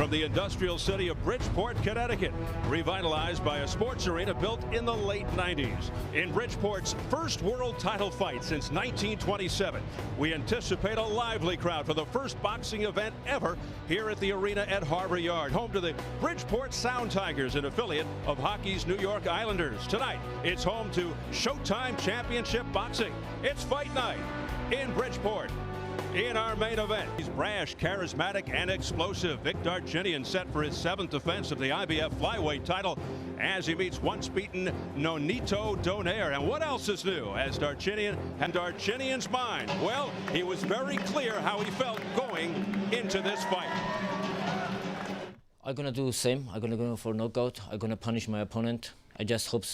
from the industrial city of Bridgeport, Connecticut, revitalized by a sports arena built in the late 90s. In Bridgeport's first world title fight since 1927, we anticipate a lively crowd for the first boxing event ever here at the arena at Harbor Yard, home to the Bridgeport Sound Tigers, an affiliate of hockey's New York Islanders. Tonight, it's home to Showtime Championship Boxing. It's fight night in Bridgeport. In our main event, he's brash, charismatic, and explosive. Vic Darchinyan set for his 7th defense of the IBF flyweight title as he meets once beaten Nonito Donaire. And what else is new as Darchinyan and Darchinyan's mind? Well, he was very clear how he felt going into this fight. I'm gonna do the same. I'm gonna go for knockout. I'm gonna punish my opponent. I just hope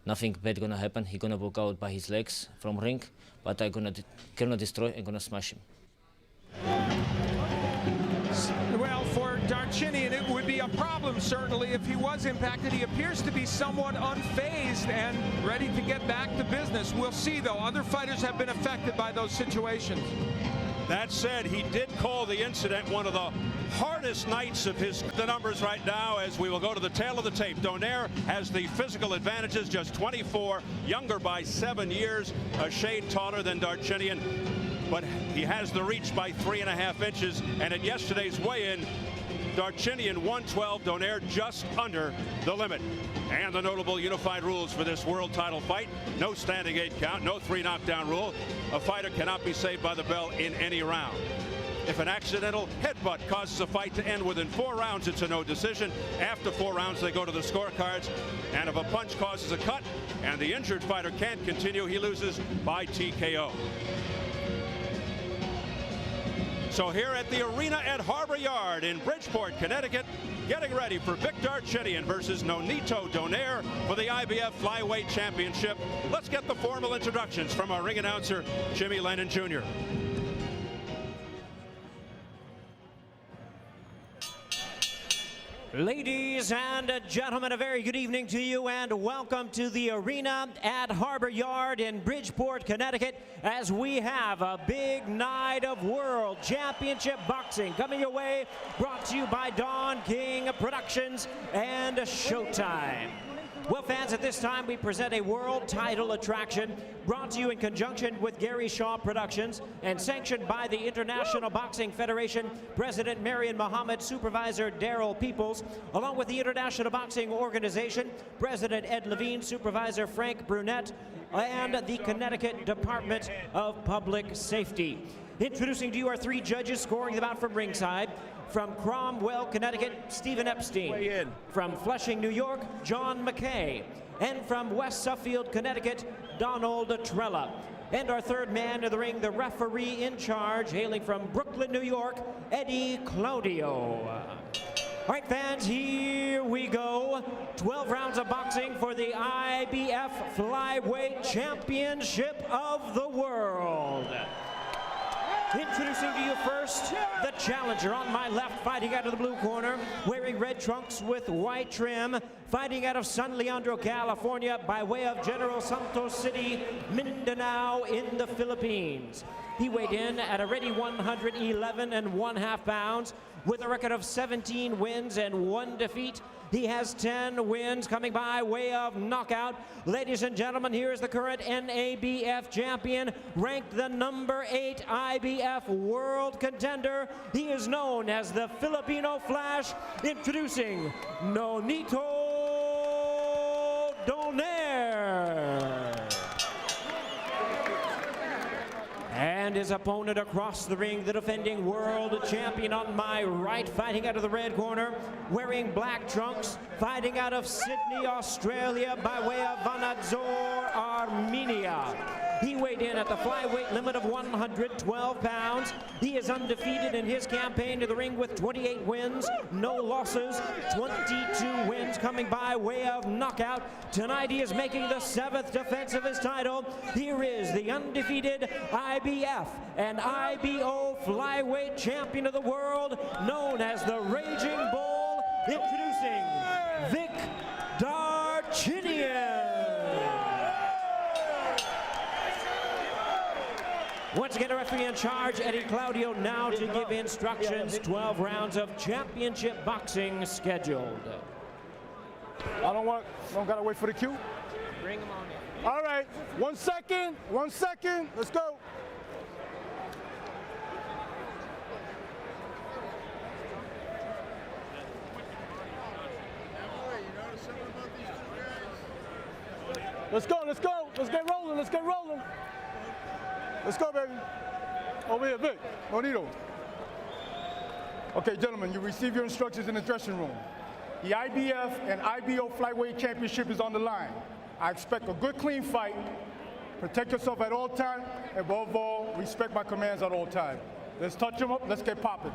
nothing bad gonna happen. He's gonna walk out by his legs from ring, but I'm gonna destroy. I'm gonna smash him. Well, for Darchinyan, it would be a problem, certainly, if he was impacted. He appears to be somewhat unfazed and ready to get back to business. We'll see, though. Other fighters have been affected by those situations. That said, he did call the incident one of the hardest nights of the numbers right now, as we will go to the tail of the tape. Donaire has the physical advantages, just 24, younger by 7 years, a shade taller than Darchinyan, but he has the reach by 3.5 inches. And at yesterday's weigh-in, Darchinyan 112, Donaire just under the limit. And the notable unified rules for this world title fight: no standing 8 count, no 3 knockdown rule. A fighter cannot be saved by the bell in any round. If an accidental headbutt causes a fight to end within 4 rounds, it's a no decision. After 4 rounds, they go to the scorecards. And if a punch causes a cut and the injured fighter can't continue, he loses by TKO. So here at the arena at Harbor Yard in Bridgeport, Connecticut, getting ready for Vic Darchinyan versus Nonito Donaire for the IBF Flyweight Championship. Let's get the formal introductions from our ring announcer, Jimmy Lennon Jr. Ladies and gentlemen, a very good evening to you and welcome to the arena at Harbor Yard in Bridgeport, Connecticut, as we have a big night of World Championship Boxing coming your way, brought to you by Don King Productions and Showtime. Well, fans, at this time we present a world title attraction brought to you in conjunction with Gary Shaw Productions and sanctioned by the International Boxing Federation, President Marion Muhammad, Supervisor Daryl Peoples, along with the International Boxing Organization, President Ed Levine, Supervisor Frank Brunette, and the Connecticut Department of Public Safety. Introducing to you our 3 judges scoring the bout from ringside. From Cromwell, Connecticut, Stephen Epstein. From Flushing, New York, John McKay. And from West Suffield, Connecticut, Donald Trella. And our 3rd man in the ring, the referee in charge, hailing from Brooklyn, New York, Eddie Claudio. All right, fans, here we go. 12 rounds of boxing for the IBF Flyweight Championship of the World. Introducing to you first, the challenger on my left, fighting out of the blue corner, wearing red trunks with white trim, fighting out of San Leandro, California, by way of General Santos City, Mindanao in the Philippines. He weighed in at a ready 111 1/2 pounds, with a record of 17 wins and 1 defeat. He has 10 wins coming by way of knockout. Ladies and gentlemen, here is the current NABF champion, ranked the #8 IBF world contender. He is known as the Filipino Flash. Introducing Nonito Donaire. And his opponent across the ring, the defending world champion on my right, fighting out of the red corner, wearing black trunks, fighting out of Sydney, Australia, by way of Vanadzor, Armenia. He weighed in at the flyweight limit of 112 pounds. He is undefeated in his campaign to the ring with 28 wins, no losses, 22 wins coming by way of knockout. Tonight he is making the 7th defense of his title. Here is the undefeated IBF and IBO flyweight champion of the world, known as the Raging Bull, introducing Vic Darchinyan. Once again, the referee in charge, Eddie Claudio, now to give instructions. 12 rounds of championship boxing scheduled. Don't gotta wait for the cue. Bring him on in. All right, 1 second, 1 second, let's go. Let's go, let's go, let's get rolling, let's get rolling. Let's go, baby. Over here, Vic, Bonito. Okay, gentlemen, you receive your instructions in the dressing room. The IBF and IBO Flyweight Championship is on the line. I expect a good, clean fight. Protect yourself at all times, and above all, respect my commands at all times. Let's touch them up, let's get popping.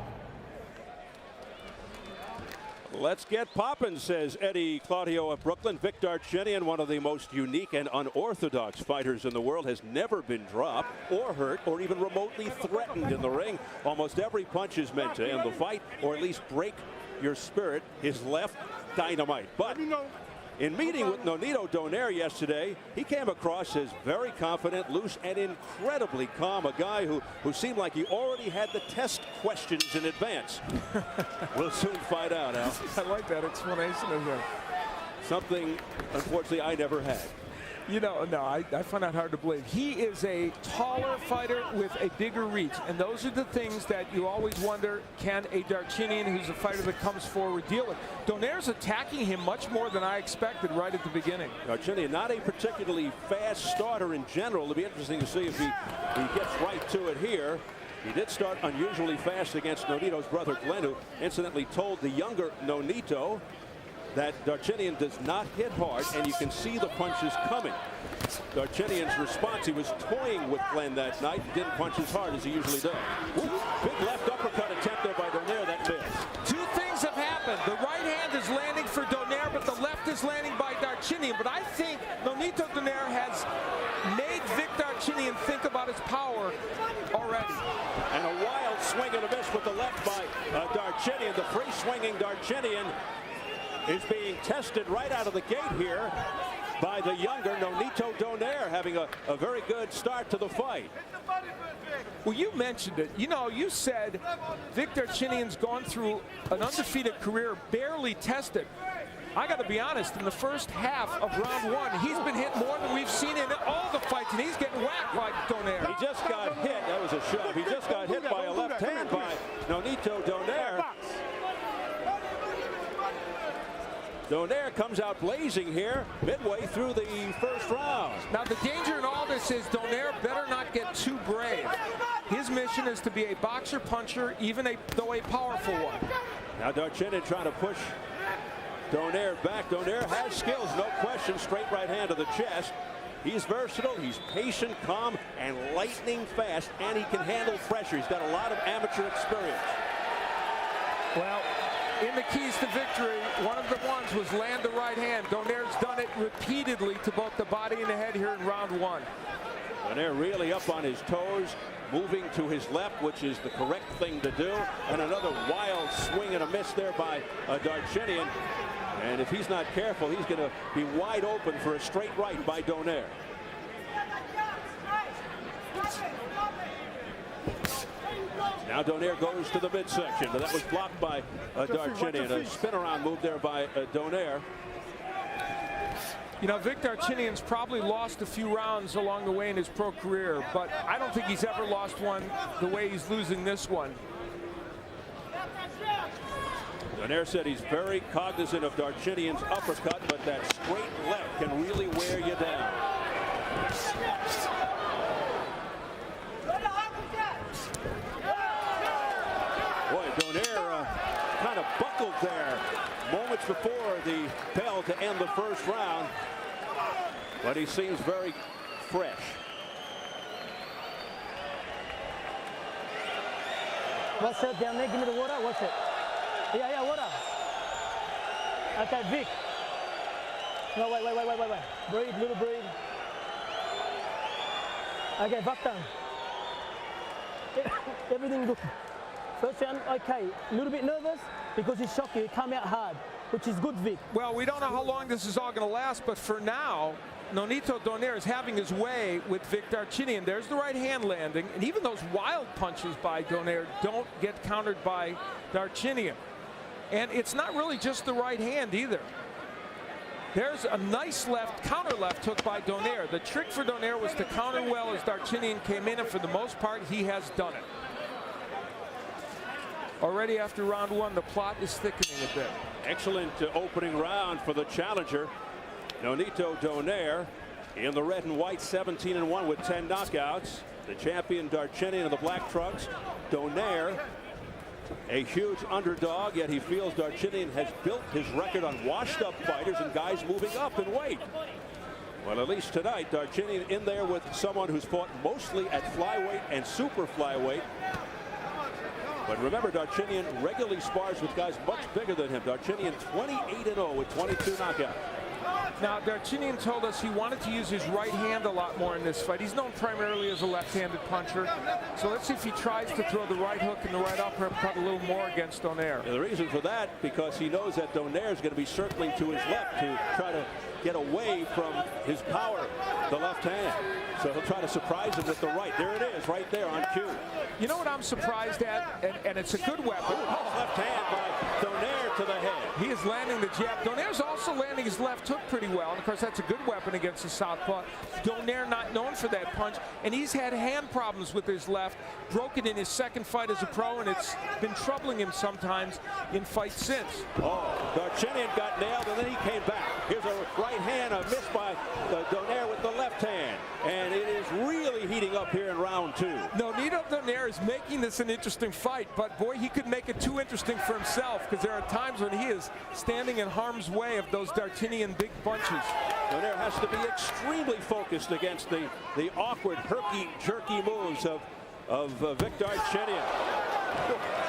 Let's get poppin', says Eddie Claudio of Brooklyn. Vic Darchinyan, one of the most unique and unorthodox fighters in the world, has never been dropped or hurt or even remotely threatened in the ring. Almost every punch is meant to end the fight or at least break your spirit. His left, dynamite. But in meeting with Nonito Donaire yesterday, he came across as very confident, loose, and incredibly calm. A guy who seemed like he already had the test questions in advance. We'll soon find out, Al. I like that explanation of that. Something, unfortunately, I never had. You know, no, I find that hard to believe. He is a taller fighter with a bigger reach, and those are the things that you always wonder, can a Darchinyan, who's a fighter that comes forward, deal with? Donaire's attacking him much more than I expected right at the beginning. Darchinyan, not a particularly fast starter in general. It'll be interesting to see if he gets right to it here. He did start unusually fast against Nonito's brother Glenn, who incidentally told the younger Nonito that Darchinyan does not hit hard, and you can see the punches coming. Darchinyan's response, he was toying with Glenn that night, didn't punch as hard as he usually does. Ooh, big left uppercut attempt there by Donaire, that missed. Two things have happened. The right hand is landing for Donaire, but the left is landing by Darchinyan. But I think Nonito Donaire has made Vic Darchinyan think about his power already. And a wild swing and a miss with the left by Darchinyan. The free swinging Darchinyan is being tested right out of the gate here by the younger Nonito Donaire, having a very good start to the fight. Well, you mentioned it. You know, you said Vic Darchinyan's gone through an undefeated career, barely tested. I got to be honest, in the first half of round one, he's been hit more than we've seen in all the fights, and he's getting whacked like Donaire. He just got hit. That was a shove. He just got hit by a left hand by Nonito Donaire. Donaire comes out blazing here midway through the first round. Now the danger in all this is Donaire better not get too brave. His mission is to be a boxer puncher, even though a powerful one. Now Darchinyan trying to push Donaire back. Donaire has skills, no question. Straight right hand to the chest. He's versatile, he's patient, calm, and lightning fast, and he can handle pressure. He's got a lot of amateur experience. Well, in the keys to victory, one of the ones was land the right hand. Donaire's done it repeatedly to both the body and the head here in round one. Donaire really up on his toes, moving to his left, which is the correct thing to do. And another wild swing and a miss there by Darchinyan. And if he's not careful, he's going to be wide open for a straight right by Donaire. Now Donaire goes to the midsection, but that was blocked by Darchinyan. A spin around move there by Donaire. You know, Vic Darchinyan's probably lost a few rounds along the way in his pro career, but I don't think he's ever lost one the way he's losing this one. Donaire said he's very cognizant of Darchinyan's uppercut, but that straight left can really wear you down. Boy, Donaire kind of buckled there moments before the bell to end the first round, but he seems very fresh. What's up down there? Give me the water. What's it? Yeah, water. Okay, Vic. No, wait. Breathe, little breathe. Okay, back down. Everything good. First round, okay. A little bit nervous because he's shocked you. Come out hard. which is good, Vic. Well, we don't know how long this is all going to last, but for now, Nonito Donaire is having his way with Vic Darchinyan. There's the right hand landing, and even those wild punches by Donaire don't get countered by Darchinyan. And it's not really just the right hand either. There's a nice counter left hook by Donaire. The trick for Donaire was to counter well as Darchinyan came in, and for the most part, he has done it. Already after round one, the plot is thickening a bit. Excellent opening round for the challenger. Nonito Donaire in the red and white, 17-1 with 10 knockouts. The champion Darchinyan in the black trunks. Donaire, a huge underdog, yet he feels Darchinyan has built his record on washed-up fighters and guys moving up in weight. Well, at least tonight, Darchinyan in there with someone who's fought mostly at flyweight and super flyweight. But remember, Darchinyan regularly spars with guys much bigger than him. Darchinyan 28-0 with 22 knockouts. Now, Darchinyan told us he wanted to use his right hand a lot more in this fight. He's known primarily as a left-handed puncher. So let's see if he tries to throw the right hook and the right uppercut a little more against Donaire. The reason for that, because he knows that Donaire is going to be circling to his left to try to get away from his power, the left hand. So he'll try to surprise him with the right. There it is, right there on cue. You know what I'm surprised at? And it's a good weapon. Left hand by Donaire to the head. He is landing the jab. Donaire's also landing his left hook pretty well. And of course, that's a good weapon against the southpaw. Donaire not known for that punch. And he's had hand problems with his left. Broken in his second fight as a pro, and it's been troubling him sometimes in fights since. Oh, Darchinyan got nailed, and then he came back. Here's a right hand, a miss by Donaire with the left hand. And it is really heating up here in round two. Nonito Donaire is making this an interesting fight, but boy, he could make it too interesting for himself, because there are times when he is standing in harm's way of those Darchinyan big punches. Donaire has to be extremely focused against the awkward, herky-jerky moves of Vic Darchinyan.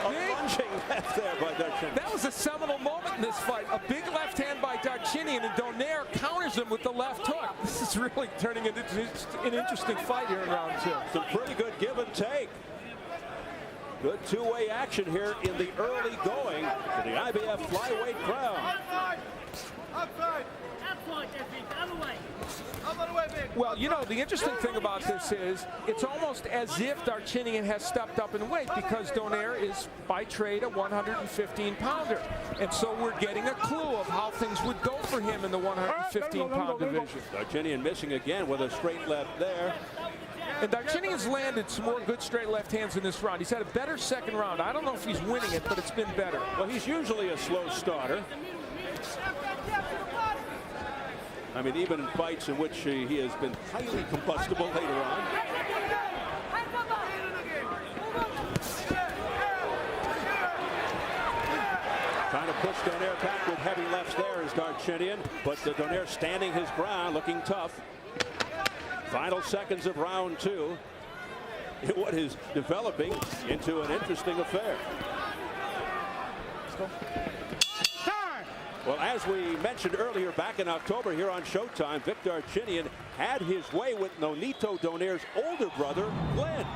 A lunging left there by Darchinyan. That was a seminal moment in this fight. A big left hand by Darchinyan, and Donaire counters him with the left hook. This is really turning into an interesting fight here in round two. Some pretty good give and take. Good two-way action here in the early going to the IBF flyweight crown. Outside. Well, you know, the interesting thing about this is it's almost as if Darchinyan has stepped up in weight, because Donaire is by trade a 115-pounder. And so we're getting a clue of how things would go for him in the 115-pound division. Darchinyan missing again with a straight left there. And Darchinyan's landed some more good straight left hands in this round. He's had a better second round. I don't know if he's winning it, but it's been better. Well, he's usually a slow starter. I mean, even in fights in which he has been highly combustible later on. Trying to push Donaire back with heavy lefts there is Darchinyan, but Donaire standing his ground, looking tough. Final seconds of round two. What is developing into an interesting affair. Well, as we mentioned earlier, back in October here on Showtime, Vic Darchinyan had his way with Nonito Donaire's older brother, Glenn.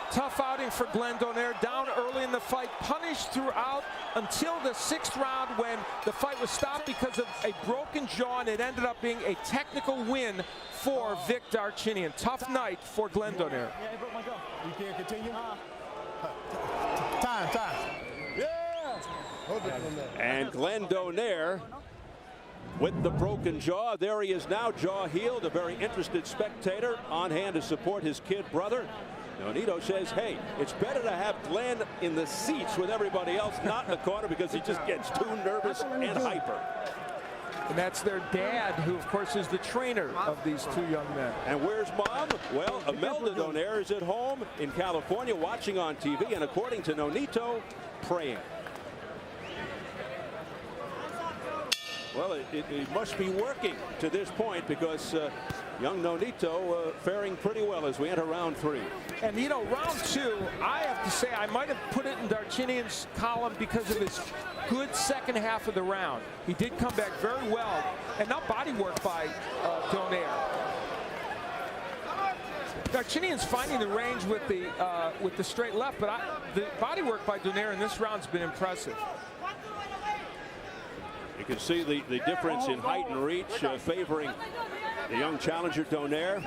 Tough outing for Glenn Donaire, down early in the fight, punished throughout until the sixth round when the fight was stopped because of a broken jaw, and it ended up being a technical win for Vic Darchinyan. Tough night for Glenn Donaire. Yeah, he broke my jaw. You can't continue? Time. Yeah! And Glenn Donaire with the broken jaw. There he is now, jaw healed, a very interested spectator on hand to support his kid brother. Nonito says, hey, it's better to have Glenn in the seats with everybody else, not in the corner, because he just gets too nervous and hyper. And that's their dad, who, of course, is the trainer of these two young men. And where's Mom? Well, Imelda Donaire is at home in California watching on TV, and according to Nonito, praying. Well, it must be working to this point, because young Nonito faring pretty well as we enter round three. And, you know, round two, I have to say, I might have put it in Darchinyan's column because of his good second half of the round. He did come back very well, and now body work by Donaire. Darchinyan's finding the range with the straight left, but the body work by Donaire in this round has been impressive. You can see the difference in height and reach favoring the young challenger Donaire.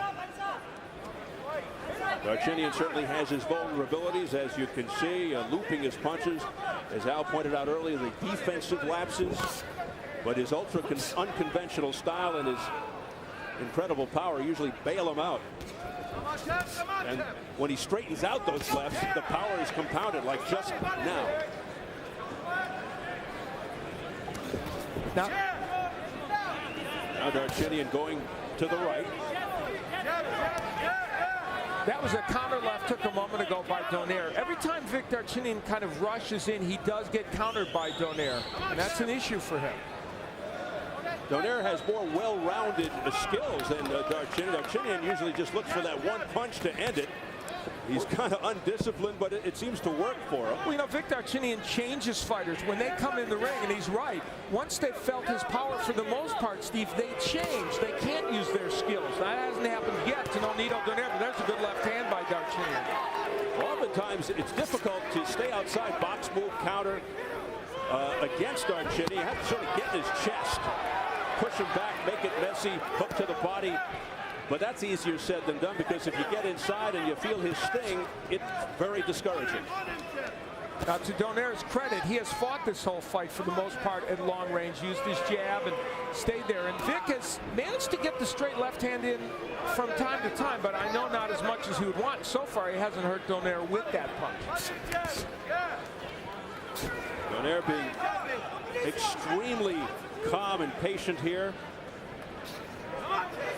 Darchinyan certainly has his vulnerabilities, as you can see, looping his punches. As Al pointed out earlier, the defensive lapses, but his unconventional style and his incredible power usually bail him out. And when he straightens out those lefts, the power is compounded, like just now. Now Darchinyan going to the right. That was a counter left took a moment ago by Donaire. Every time Vic Darchinyan kind of rushes in, he does get countered by Donaire, and that's an issue for him. Donaire has more well-rounded skills than Darchinyan. Darchinyan usually just looks for that one punch to end it. He's kind of undisciplined, but it seems to work for him. Well, you know, Vic Darchinyan changes fighters when they come in the ring, and he's right. Once they've felt his power, for the most part, Steve, they change. They can't use their skills. That hasn't happened yet to Nonito Donaire, but there's a good left hand by Darchinyan. Oftentimes, it's difficult to stay outside box move counter against Darchinyan. You have to sort of get in his chest, push him back, make it messy, hook to the body. But that's easier said than done, because if you get inside and you feel his sting, it's very discouraging. Now, to Donaire's credit, he has fought this whole fight for the most part at long range, used his jab and stayed there. And Vic has managed to get the straight left hand in from time to time, but I know not as much as he would want. So far, he hasn't hurt Donaire with that punch. Donaire being extremely calm and patient here,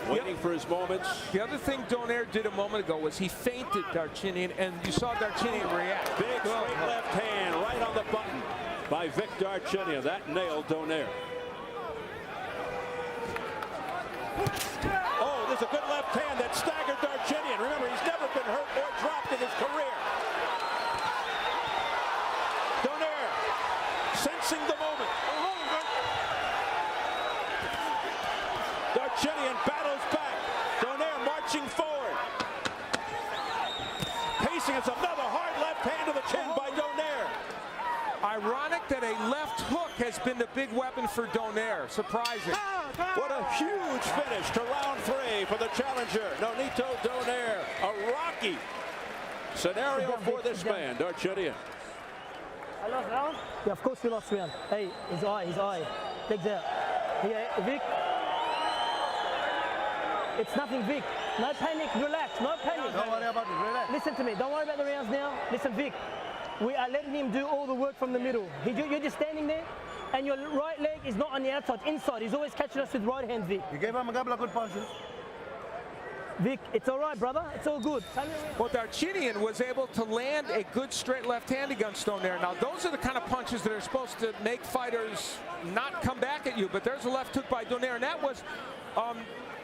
waiting for his moments. The other thing Donaire did a moment ago was he feinted Darchinyan, and you saw Darchinyan react. Big straight left hand right on the button by Vic Darchinyan. That nailed Donaire. Oh, there's a good left hand that staggered Darchinyan. Remember, he's never been hurt or dropped in his career. Donaire sensing the moment. Darchinyan battles back. Donaire marching forward. Pacing, it's another hard left hand to the chin by Donaire. Ironic that a left hook has been the big weapon for Donaire. Surprising. What a huge finish to round 3 for the challenger, Nonito Donaire. A rocky scenario for this man, Darchinyan. I lost round? Yeah, of course you lost round. Hey, his eye. Take that. Here, Vic. It's nothing, Vic. No panic, relax, no panic. Don't worry about it, relax. Listen to me, don't worry about the rounds now. Listen, Vic, we are letting him do all the work from the middle. You're just standing there, and your right leg is not on the outside, inside. He's always catching us with right hand, Vic. You gave him a couple of good punches. Vic, it's all right, brother. It's all good. Well, Darchinyan was able to land a good straight left hand against Donaire. Now, those are the kind of punches that are supposed to make fighters not come back at you, but there's a left hook by Donaire, and that was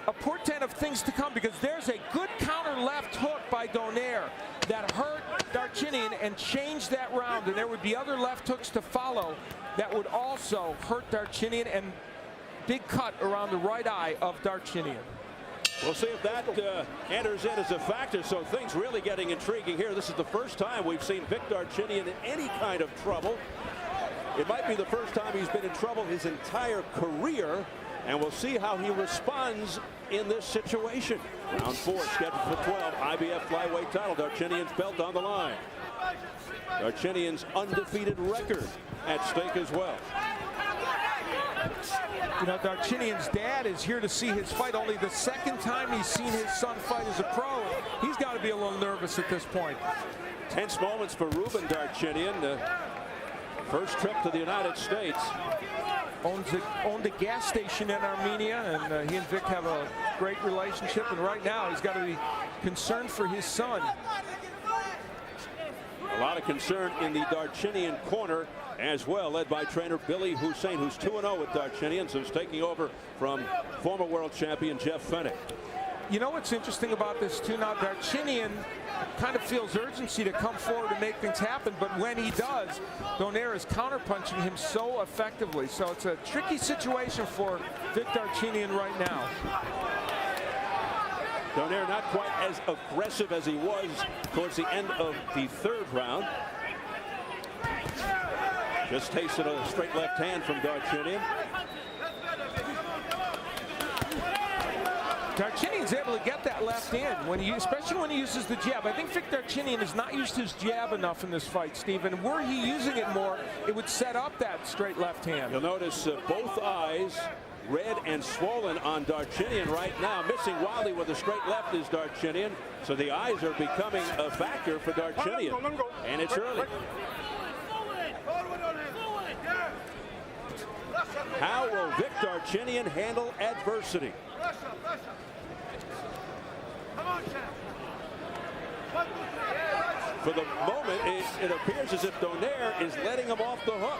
a portent of things to come, because there's a good counter left hook by Donaire that hurt Darchinyan and changed that round, and there would be other left hooks to follow that would also hurt Darchinyan, and big cut around the right eye of Darchinyan. We'll see if that enters in as a factor, so things really getting intriguing here. This is the first time we've seen Vic Darchinyan in any kind of trouble. It might be the first time he's been in trouble his entire career, and we'll see how he responds in this situation. Round 4 scheduled for 12, IBF flyweight title. Darchinyan's belt on the line. Darchinyan's undefeated record at stake as well. You know, Darchinyan's dad is here to see his fight. Only the second time he's seen his son fight as a pro. He's got to be a little nervous at this point. Tense moments for Ruben Darchinyan. First trip to the United States. Owned a gas station in Armenia, and he and Vic have a great relationship, and right now he's got to be concerned for his son. A lot of concern in the Darchinyan corner as well, led by trainer Billy Hussein, who's 2-0 with Darchinyan, so he's taking over from former world champion Jeff Fennick. You know what's interesting about this too? Now, Darchinyan kind of feels urgency to come forward and make things happen, but when he does, Donaire is counterpunching him so effectively. So it's a tricky situation for Vic Darchinyan right now. Donaire not quite as aggressive as he was towards the end of the 3rd round. Just tasted a straight left hand from Darchinyan. Darchinyan's able to get that left in, especially when he uses the jab. I think Vic Darchinyan has not used his jab enough in this fight, Steve, and were he using it more, it would set up that straight left hand. You'll notice both eyes red and swollen on Darchinyan right now. Missing wildly with a straight left is Darchinyan, so the eyes are becoming a factor for Darchinyan, and it's early. How will Vic Darchinyan handle adversity? For the moment, it appears as if Donaire is letting him off the hook.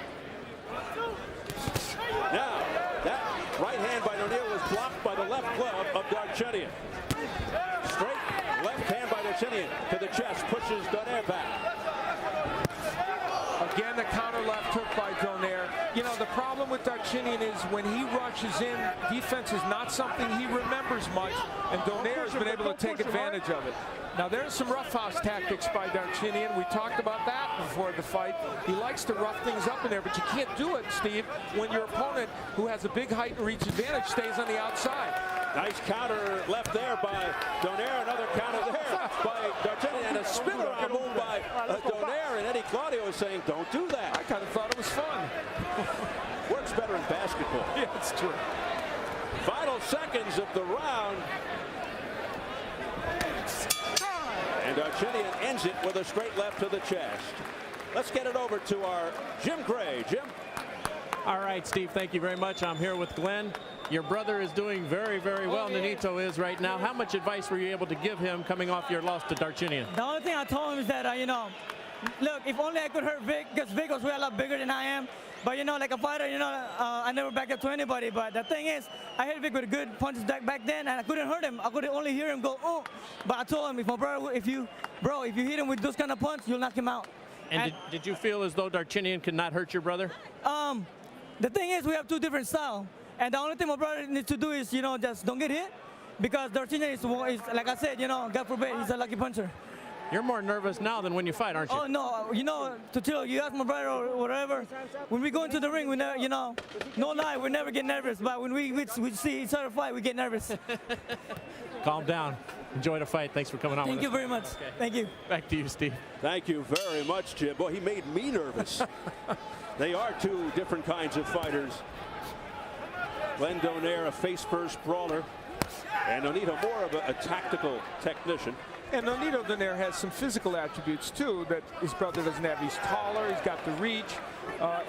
Now, that right hand by Donaire was blocked by the left glove of Darchinyan. Straight left hand by Darchinyan to the chest, pushes Donaire back. Again, the counter left hook by Donaire. You know, the problem with Darchinyan is when he rushes in, defense is not something he remembers much, and Donaire has been able to take advantage of it. Now, there's some roughhouse tactics by Darchinyan. We talked about that before the fight. He likes to rough things up in there, but you can't do it, Steve, when your opponent, who has a big height and reach advantage, stays on the outside. Nice counter left there by Donaire. Another counter there by Darchinyan, and a spin-around move by Donaire. And Eddie Claudio is saying, don't do that. I kind of thought it was fun. Works better in basketball. Yeah, it's true. Final seconds of the round. And Darchinyan ends it with a straight left to the chest. Let's get it over to our Jim Gray. Jim? All right, Steve, thank you very much. I'm here with Glenn. Your brother is doing very, very well. Nonito is right now. How much advice were you able to give him coming off your loss to Darchinyan? The only thing I told him is that, you know, look, if only I could hurt Vic, because Vic was way a lot bigger than I am. But, you know, like a fighter, you know, I never backed up to anybody. But the thing is, I hit Vic with good punches back then, and I couldn't hurt him. I could only hear him go, oh. But I told him, if you hit him with those kind of punches, you'll knock him out. And did you feel as though Darchinyan could not hurt your brother? The thing is, we have two different styles. And the only thing my brother needs to do is, you know, just don't get hit. Because Darchinyan is, like I said, you know, God forbid, he's a lucky puncher. You're more nervous now than when you fight, aren't you? Oh, no. You know, you ask my brother or whatever, when we go into the ring, we never, you know, no lie, we never get nervous. But when we see each other fight, we get nervous. Calm down. Enjoy the fight. Thanks for coming on with us. Thank you very much. Okay. Thank you. Back to you, Steve. Thank you very much, Jim. Boy, he made me nervous. They are two different kinds of fighters. Glenn Donaire, a face-first brawler, and Nonito more of a tactical technician. And Nonito Donaire has some physical attributes, too, that his brother doesn't have. He's taller, he's got the reach,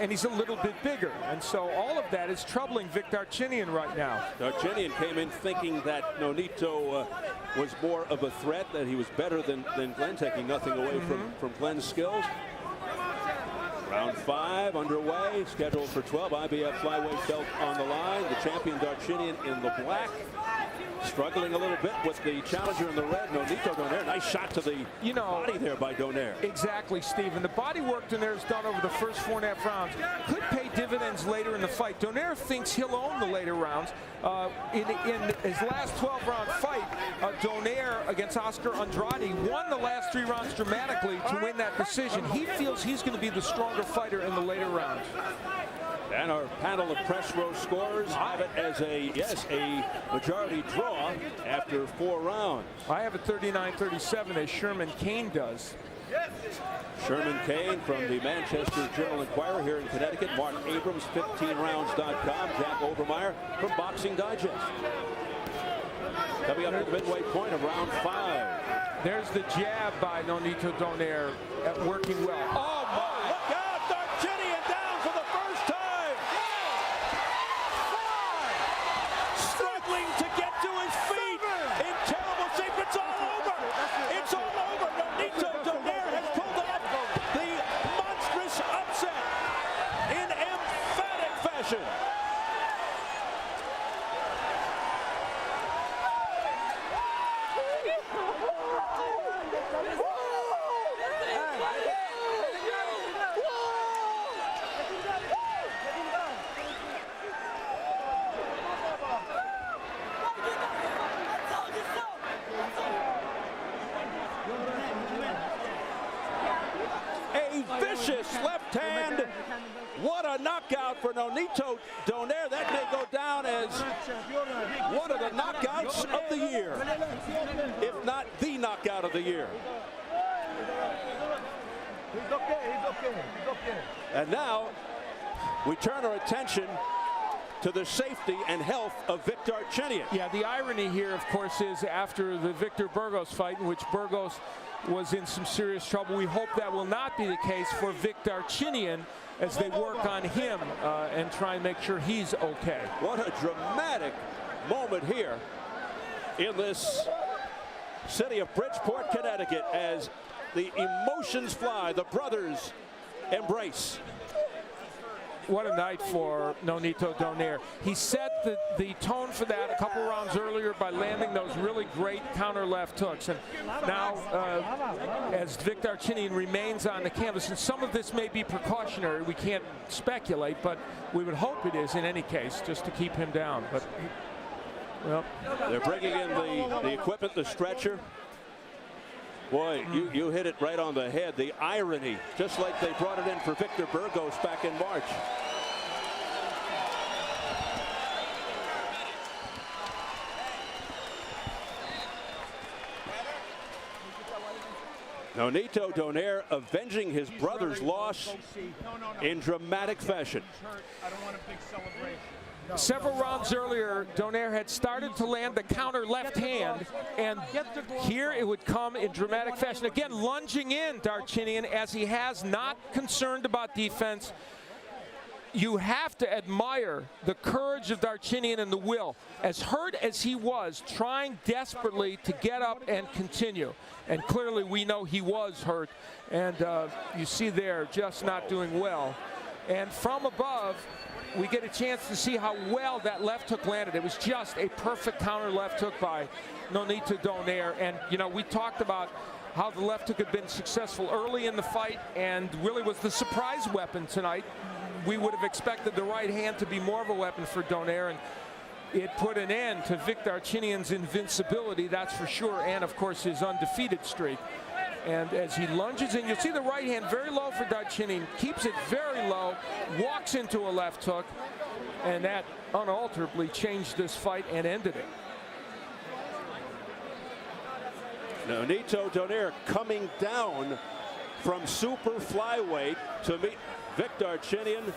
and he's a little bit bigger. And so all of that is troubling Vic Darchinyan right now. Darchinyan came in thinking that Nonito was more of a threat, that he was better than Glenn, taking nothing away from Glenn's skills. Round 5 underway, scheduled for 12. IBF flyweight belt on the line. The champion Darchinyan in the black. Struggling a little bit with the challenger in the red, Nonito Donaire. Nice shot to the body there by Donaire. Exactly, Steve. And the body work Donaire's done over the first 4.5 rounds could pay dividends later in the fight. Donaire thinks he'll own the later rounds. In his last 12-round fight, Donaire against Oscar Andrade won the last 3 rounds dramatically to win that decision. He feels he's going to be the stronger fighter in the later rounds. And our panel of press row scorers have it as a majority draw after 4 rounds. I have a 39-37 as Sherman Cain does. Sherman Cain from the Manchester Journal-Inquirer here in Connecticut. Mark Abrams, 15rounds.com. Jack Obermeyer from Boxing Digest. Coming up to the midway point of round 5. There's the jab by Nonito Donaire working well. Oh, my! Look out! Darchinyan down for the first time! Struggling to get to his feet! In terrible shape. It's all over! It's all over! Nonito Donaire has pulled off the monstrous upset in emphatic fashion. A vicious left hand. What a a knockout for Nonito Donaire. That may go down as one of the knockouts of the year, if not the knockout of the year. He's okay. And now we turn our attention to the safety and health of Vic Darchinyan. Yeah, the irony here, of course, is after the Victor Burgos fight, in which Burgos was in some serious trouble, we hope that will not be the case for Vic Darchinyan as they work on him and try and make sure he's okay. What a dramatic moment here in this city of Bridgeport, Connecticut, as the emotions fly, the brothers embrace. What a night for Nonito Donaire. He set the tone for that a couple rounds earlier by landing those really great counter left hooks. And now, as Vic Darchinyan remains on the canvas, and some of this may be precautionary, we can't speculate, but we would hope it is in any case, just to keep him down. But, well, they're bringing in the equipment, the stretcher. Boy, you hit it right on the head. The irony, just like they brought it in for Victor Burgos back in March. Nonito Donaire avenging his brother's loss in dramatic fashion. Several rounds earlier, Donaire had started to land the counter left hand, and here it would come in dramatic fashion. Again, lunging in Darchinyan, as he has, not concerned about defense. You have to admire the courage of Darchinyan and the will. As hurt as he was, trying desperately to get up and continue. And clearly we know he was hurt, and you see there just not doing well. And from above, we get a chance to see how well that left hook landed. It was just a perfect counter left hook by Nonito Donaire. And, you know, we talked about how the left hook had been successful early in the fight and really was the surprise weapon tonight. We would have expected the right hand to be more of a weapon for Donaire, and it put an end to Vic Darchinyan's invincibility, that's for sure, and, of course, his undefeated streak. And as he lunges in, you'll see the right hand very low for Darchinyan, keeps it very low, walks into a left hook, and that unalterably changed this fight and ended it. Nonito Donaire coming down from super flyweight to meet Vic Darchinyan.